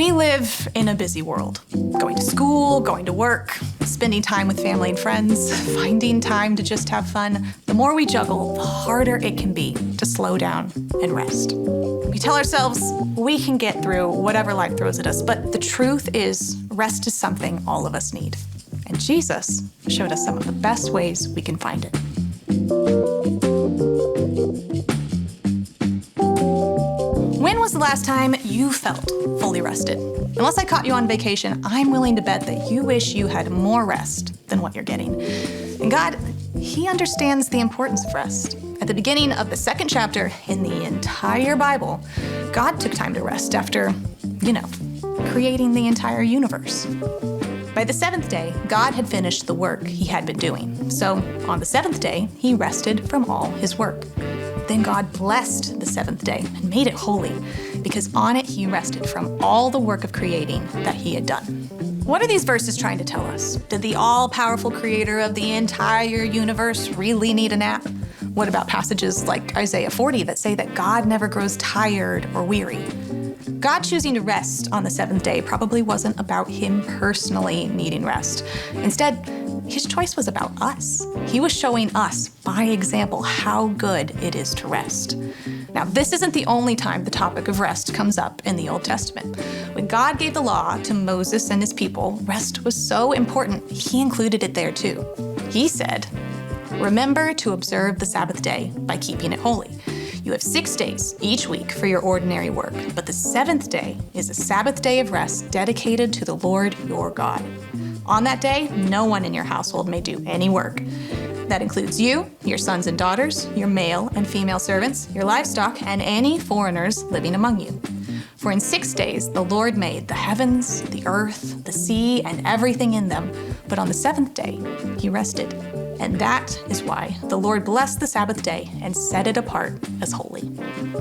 We live in a busy world. Going to school, going to work, spending time with family and friends, finding time to just have fun. The more we juggle, the harder it can be to slow down and rest. We tell ourselves we can get through whatever life throws at us, but the truth is, rest is something all of us need. And Jesus showed us some of the best ways we can find it. When was the last time you felt fully rested? Unless I caught you on vacation, I'm willing to bet that you wish you had more rest than what you're getting. And God, He understands the importance of rest. At the beginning of the second chapter in the entire Bible, God took time to rest after, creating the entire universe. By the seventh day, God had finished the work He had been doing. So on the seventh day, He rested from all His work. Then God blessed the seventh day and made it holy, because on it He rested from all the work of creating that He had done. What are these verses trying to tell us? Did the all-powerful creator of the entire universe really need a nap? What about passages like Isaiah 40 that say that God never grows tired or weary? God choosing to rest on the seventh day probably wasn't about Him personally needing rest. Instead, His choice was about us. He was showing us, by example, how good it is to rest. Now, this isn't the only time the topic of rest comes up in the Old Testament. When God gave the law to Moses and his people, rest was so important, He included it there too. He said, "Remember to observe the Sabbath day by keeping it holy. You have 6 days each week for your ordinary work, but the seventh day is a Sabbath day of rest dedicated to the Lord your God. On that day, no one in your household may do any work. That includes you, your sons and daughters, your male and female servants, your livestock, and any foreigners living among you. For in 6 days the Lord made the heavens, the earth, the sea, and everything in them, but on the seventh day He rested. And that is why the Lord blessed the Sabbath day and set it apart as holy."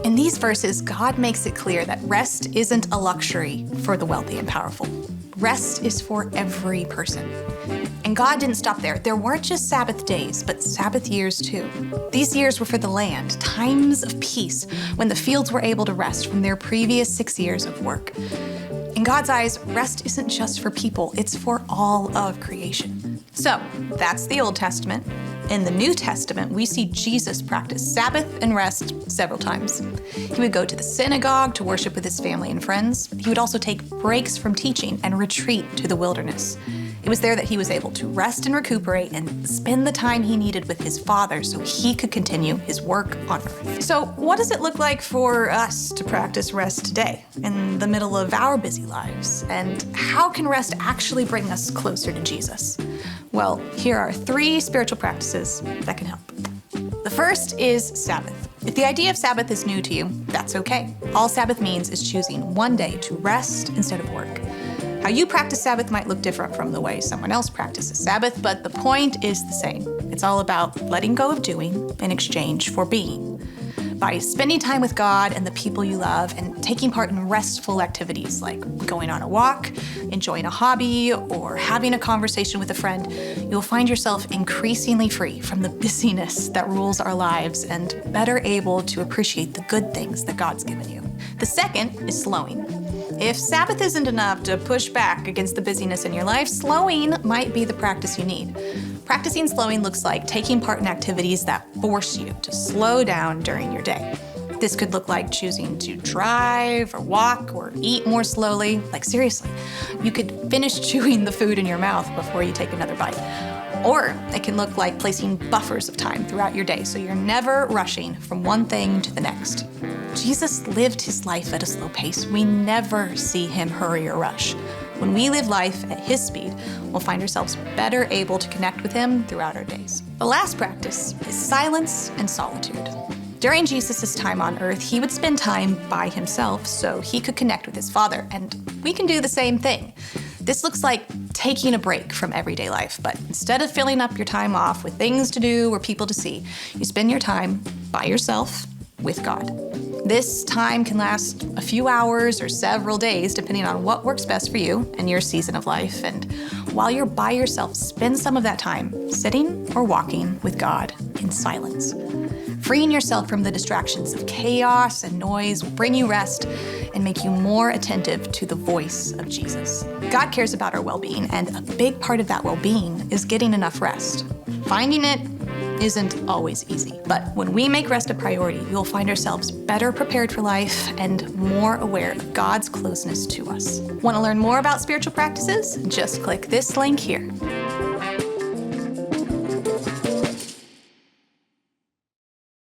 In these verses, God makes it clear that rest isn't a luxury for the wealthy and powerful. Rest is for every person. And God didn't stop there. There weren't just Sabbath days, but Sabbath years too. These years were for the land, times of peace, when the fields were able to rest from their previous 6 years of work. In God's eyes, rest isn't just for people, it's for all of creation. So, that's the Old Testament. In the New Testament, we see Jesus practice Sabbath and rest several times. He would go to the synagogue to worship with His family and friends. He would also take breaks from teaching and retreat to the wilderness. It was there that He was able to rest and recuperate and spend the time He needed with His Father so He could continue His work on earth. So what does it look like for us to practice rest today in the middle of our busy lives? And how can rest actually bring us closer to Jesus? Well, here are 3 spiritual practices that can help. The first is Sabbath. If the idea of Sabbath is new to you, that's okay. All Sabbath means is choosing one day to rest instead of work. How you practice Sabbath might look different from the way someone else practices Sabbath, but the point is the same. It's all about letting go of doing in exchange for being. By spending time with God and the people you love and taking part in restful activities like going on a walk, enjoying a hobby, or having a conversation with a friend, you'll find yourself increasingly free from the busyness that rules our lives and better able to appreciate the good things that God's given you. The second is slowing. If Sabbath isn't enough to push back against the busyness in your life, slowing might be the practice you need. Practicing slowing looks like taking part in activities that force you to slow down during your day. This could look like choosing to drive or walk or eat more slowly. Like seriously, you could finish chewing the food in your mouth before you take another bite. Or it can look like placing buffers of time throughout your day so you're never rushing from one thing to the next. Jesus lived His life at a slow pace. We never see Him hurry or rush. When we live life at His speed, we'll find ourselves better able to connect with Him throughout our days. The last practice is silence and solitude. During Jesus' time on earth, He would spend time by Himself so He could connect with His Father, and we can do the same thing. This looks like taking a break from everyday life, but instead of filling up your time off with things to do or people to see, you spend your time by yourself with God. This time can last a few hours or several days, depending on what works best for you and your season of life. And while you're by yourself, spend some of that time sitting or walking with God in silence. Freeing yourself from the distractions of chaos and noise will bring you rest and make you more attentive to the voice of Jesus. God cares about our well-being, and a big part of that well-being is getting enough rest. Finding it isn't always easy, but when we make rest a priority, you'll find ourselves better prepared for life and more aware of God's closeness to us. Want to learn more about spiritual practices? Just click this link here.